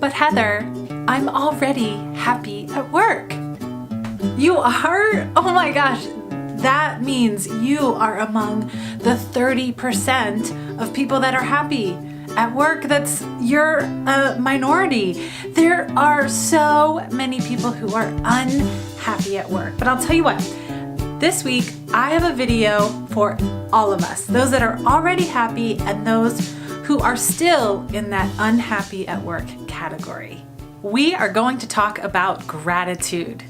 But Heather, I'm already happy at work. You are? Oh my gosh, that means you are among the 30% of people that are happy at work. You're a minority. There are so many people who are unhappy at work. But I'll tell you what, this week I have a video for all of us, those that are already happy and those who are still in that unhappy at work category. We are going to talk about gratitude.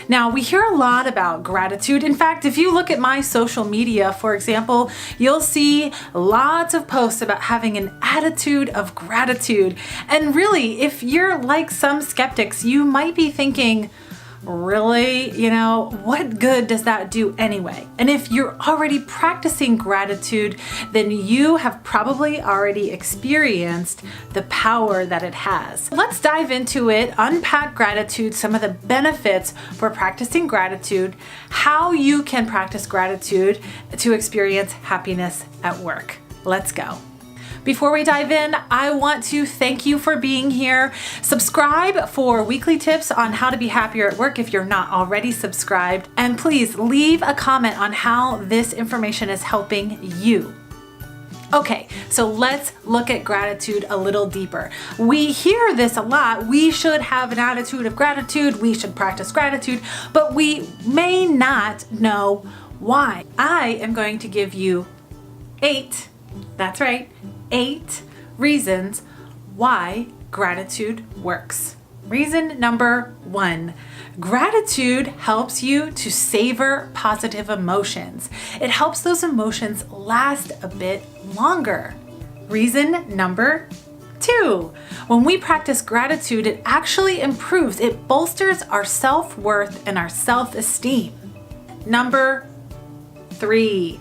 Now, we hear a lot about gratitude. In fact, if you look at my social media, for example, you'll see lots of posts about having an attitude of gratitude. And really, if you're like some skeptics, you might be thinking, really, what good does that do anyway? And if you're already practicing gratitude, then you have probably already experienced the power that it has. Let's dive into it, unpack gratitude, some of the benefits for practicing gratitude, how you can practice gratitude to experience happiness at work. Let's go. Before we dive in, I want to thank you for being here. Subscribe for weekly tips on how to be happier at work if you're not already subscribed. And please leave a comment on how this information is helping you. Okay, so let's look at gratitude a little deeper. We hear this a lot. We should have an attitude of gratitude. We should practice gratitude, but we may not know why. I am going to give you 8 reasons why gratitude works. Reason number 1, gratitude helps you to savor positive emotions. It helps those emotions last a bit longer. Reason number 2, when we practice gratitude, it actually improves, it bolsters our self-worth and our self-esteem. Number 3,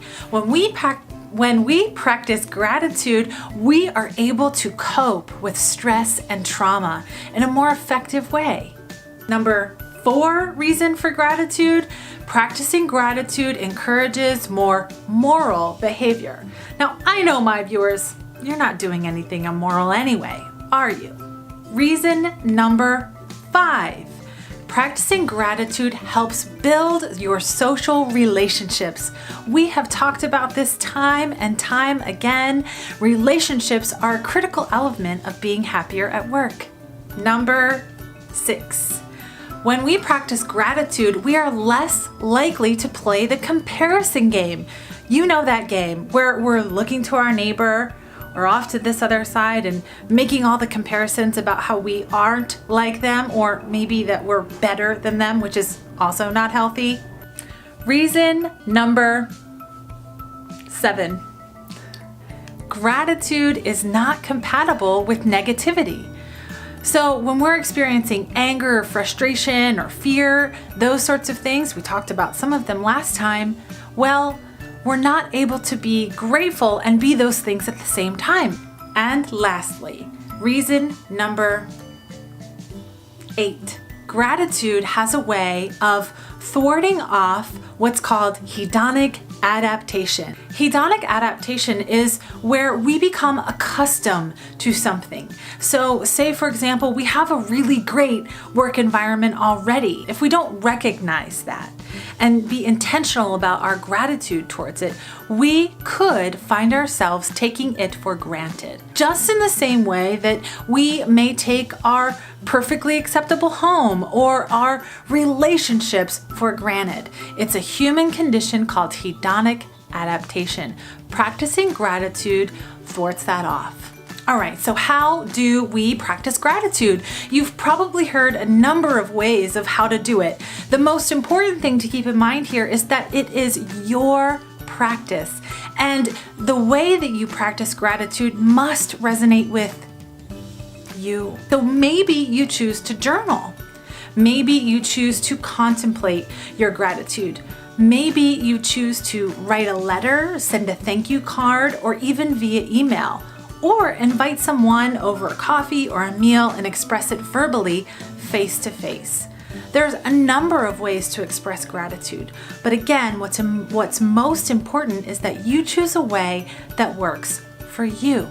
when we practice gratitude, we are able to cope with stress and trauma in a more effective way. Number 4 reason for gratitude, practicing gratitude encourages more moral behavior. Now, I know my viewers, you're not doing anything immoral anyway, are you? Reason number 5. Practicing gratitude helps build your social relationships. We have talked about this time and time again. Relationships are a critical element of being happier at work. Number 6. When we practice gratitude, we are less likely to play the comparison game. You know that game where we're looking to our neighbor or off to this other side and making all the comparisons about how we aren't like them, or maybe that we're better than them, which is also not healthy. Reason number 7. Gratitude is not compatible with negativity. So when we're experiencing anger, or frustration, or fear, those sorts of things, we talked about some of them last time, well, we're not able to be grateful and be those things at the same time. And lastly, reason number 8. Gratitude has a way of thwarting off what's called hedonic adaptation. Hedonic adaptation is where we become accustomed to something. So say, for example, we have a really great work environment already. If we don't recognize that and be intentional about our gratitude towards it, we could find ourselves taking it for granted. Just in the same way that we may take our perfectly acceptable home or our relationships for granted. It's a human condition called hedonic adaptation. Practicing gratitude thwarts that off. All right, so how do we practice gratitude? You've probably heard a number of ways of how to do it. The most important thing to keep in mind here is that it is your practice, and the way that you practice gratitude must resonate with you. So maybe you choose to journal. Maybe you choose to contemplate your gratitude. Maybe you choose to write a letter, send a thank you card, or even via email, or invite someone over a coffee or a meal and express it verbally, face to face. There's a number of ways to express gratitude, but again, what's most important is that you choose a way that works for you.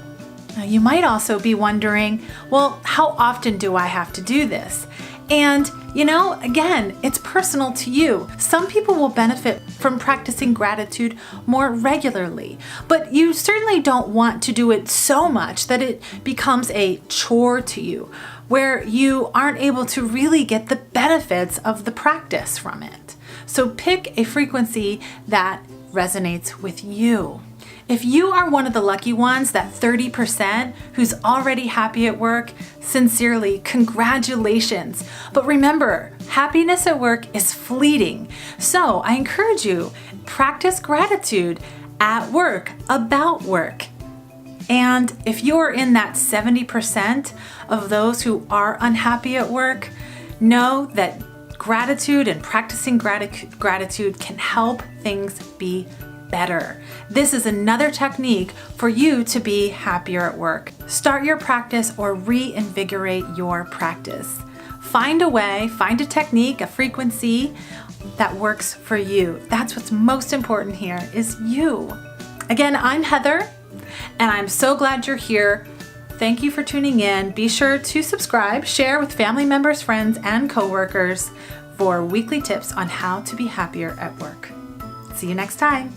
Now, you might also be wondering, well, how often do I have to do this? And again, it's personal to you. Some people will benefit from practicing gratitude more regularly, but you certainly don't want to do it so much that it becomes a chore to you, where you aren't able to really get the benefits of the practice from it. So pick a frequency that resonates with you. If you are one of the lucky ones, that 30% who's already happy at work, sincerely, congratulations. But remember, happiness at work is fleeting. So I encourage you, practice gratitude at work, about work. And if you're in that 70% of those who are unhappy at work, know that gratitude and practicing gratitude can help things be better. This is another technique for you to be happier at work. Start your practice or reinvigorate your practice. Find a way, find a technique, a frequency that works for you. That's what's most important here is you. Again, I'm Heather, and I'm so glad you're here. Thank you for tuning in. Be sure to subscribe, share with family members, friends, and coworkers for weekly tips on how to be happier at work. See you next time.